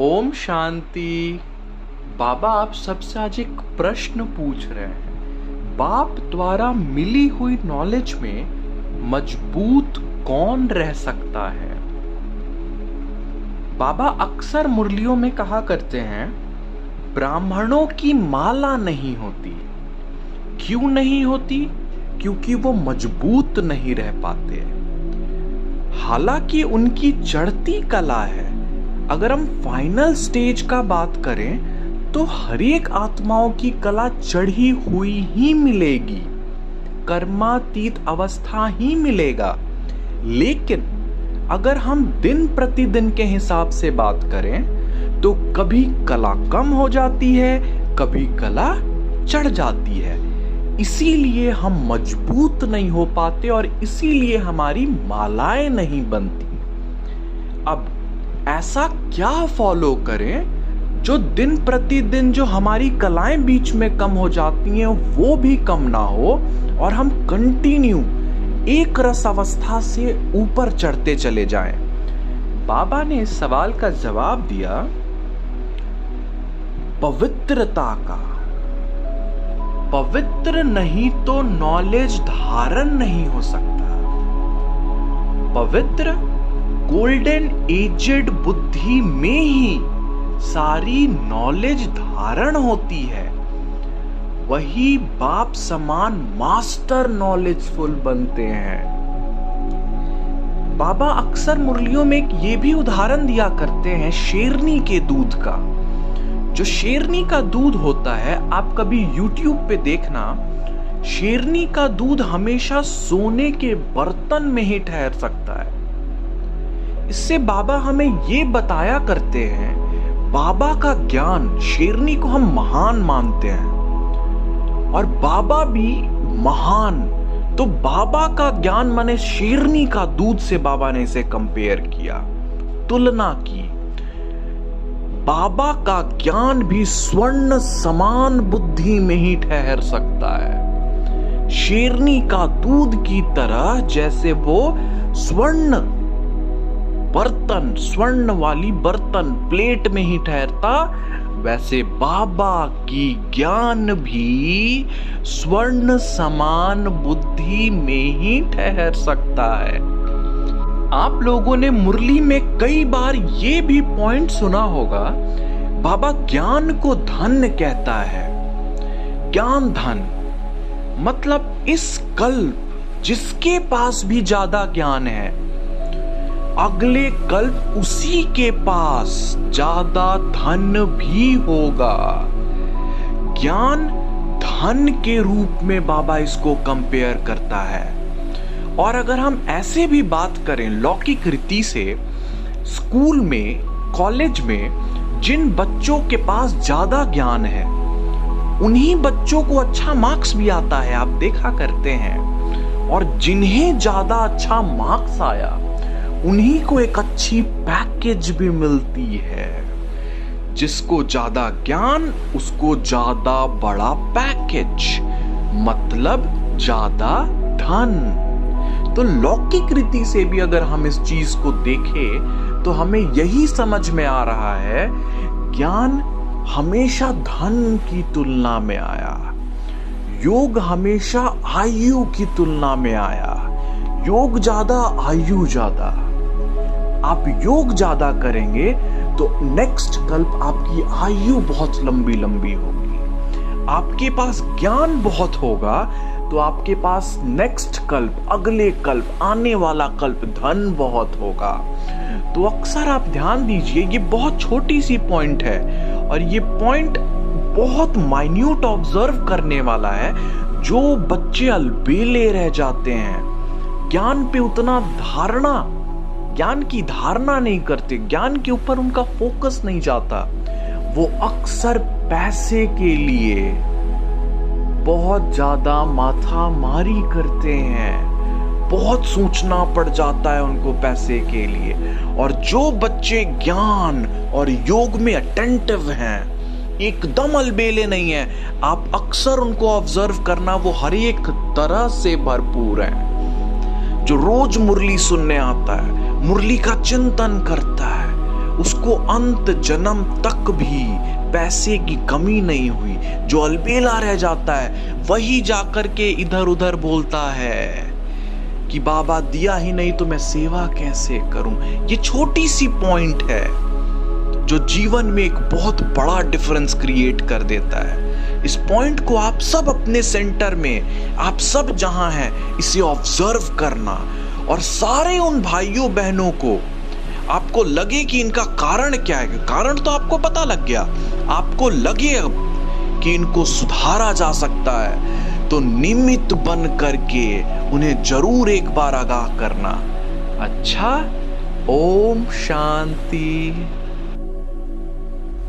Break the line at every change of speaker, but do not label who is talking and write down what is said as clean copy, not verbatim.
ओम शांति। बाबा आप सबसे आज एक प्रश्न पूछ रहे हैं। बाप द्वारा मिली हुई नॉलेज में मजबूत कौन रह सकता है? बाबा अक्सर मुरलियों में कहा करते हैं, ब्राह्मणों की माला नहीं होती। क्यों नहीं होती? क्योंकि वो मजबूत नहीं रह पाते। हालांकि उनकी चढ़ती कला है। अगर हम फाइनल स्टेज का बात करें तो हर एक आत्माओं की कला चढ़ी हुई ही मिलेगी, कर्मातीत अवस्था ही मिलेगा। लेकिन अगर हम दिन प्रतिदिन के हिसाब से बात करें तो कभी कला कम हो जाती है, कभी कला चढ़ जाती है। इसीलिए हम मजबूत नहीं हो पाते और इसीलिए हमारी मालाएं नहीं बनती। अब ऐसा क्या फॉलो करें जो दिन प्रतिदिन जो हमारी कलाएं बीच में कम हो जाती हैं वो भी कम ना हो और हम कंटिन्यू एक रस अवस्था से ऊपर चढ़ते चले जाएं? बाबा ने इस सवाल का जवाब दिया, पवित्रता का। पवित्र नहीं तो नॉलेज धारण नहीं हो सकता। पवित्र गोल्डन एजेड बुद्धि में ही सारी नॉलेज धारण होती है। वही बाप समान मास्टर नॉलेजफुल बनते हैं। बाबा अक्सर मुरलियों में ये भी उदाहरण दिया करते हैं शेरनी के दूध का। जो शेरनी का दूध होता है, आप कभी YouTube पे देखना, शेरनी का दूध हमेशा सोने के बर्तन में ही ठहर सकता है। इससे बाबा हमें ये बताया करते हैं, बाबा का ज्ञान, शेरनी को हम महान मानते हैं और बाबा भी महान, तो बाबा का ज्ञान माने शेरनी का दूध से बाबा ने इसे कंपेयर किया, तुलना की। बाबा का ज्ञान भी स्वर्ण समान बुद्धि में ही ठहर सकता है, शेरनी का दूध की तरह। जैसे वो स्वर्ण बर्तन, स्वर्ण वाली बर्तन प्लेट में ही ठहरता, वैसे बाबा की ज्ञान भी स्वर्ण समान बुद्धि में ही ठहर सकता है। आप लोगों ने मुरली में कई बार ये भी पॉइंट सुना होगा, बाबा ज्ञान को धन कहता है। ज्ञान धन मतलब इस कल्प जिसके पास भी ज्यादा ज्ञान है, अगले कल्प उसी के पास ज्यादा धन भी होगा। ज्ञान धन के रूप में बाबा इसको कंपेयर करता है। और अगर हम ऐसे भी बात करें लौकिक रीति से, स्कूल में, कॉलेज में जिन बच्चों के पास ज्यादा ज्ञान है उन्हीं बच्चों को अच्छा मार्क्स भी आता है, आप देखा करते हैं। और जिन्हें ज्यादा अच्छा मार्क्स आया उन्हीं को एक अच्छी पैकेज भी मिलती है। जिसको ज्यादा ज्ञान उसको ज्यादा बड़ा पैकेज, मतलब ज्यादा धन। तो लौकिक रीति से भी अगर हम इस चीज को देखें तो हमें यही समझ में आ रहा है, ज्ञान हमेशा धन की तुलना में आया, योग हमेशा आयु की तुलना में आया। योग ज्यादा, आयु ज्यादा। आप योग ज्यादा करेंगे तो नेक्स्ट कल्प आपकी आयु बहुत लंबी लंबी होगी। आपके पास ज्ञान बहुत होगा तो आपके पास नेक्स्ट कल्प, अगले कल्प, आने वाला कल्प धन बहुत होगा। तो अक्सर आप ध्यान दीजिए, ये बहुत छोटी सी पॉइंट है और ये पॉइंट बहुत माइन्यूट ऑब्जर्व करने वाला है। जो बच्चे अलबेले रह जाते हैं, ज्ञान पे उतना ज्ञान की धारणा नहीं करते, ज्ञान के ऊपर उनका फोकस नहीं जाता, वो अक्सर पैसे के लिए बहुत ज्यादा माथा मारी करते हैं। बहुत सोचना पड़ जाता है उनको पैसे के लिए। और जो बच्चे ज्ञान और योग में अटेंटिव हैं, एकदम अलबेले नहीं है, आप अक्सर उनको ऑब्जर्व करना, वो हर एक तरह से भरपूर है। जो रोज मुरली सुनने आता है, मुरली का चिंतन करता है, उसको अंत जन्म तक भी पैसे की कमी नहीं हुई। जो अलबेला रह जाता है वही जाकर के इधर उधर बोलता है कि बाबा दिया ही नहीं तो मैं सेवा कैसे करूं। ये छोटी सी पॉइंट है जो जीवन में एक बहुत बड़ा डिफरेंस क्रिएट कर देता है। इस पॉइंट को आप सब अपने सेंटर में, आप सब जहां हैं, इसे ऑब्जर्व करना। और सारे उन भाइयों बहनों को आपको लगे कि इनका कारण क्या है, कारण तो आपको पता लग गया, आपको लगे अब कि इनको सुधारा जा सकता है, तो निमित्त बन करके उन्हें जरूर एक बार आगाह करना। अच्छा, ओम शांति।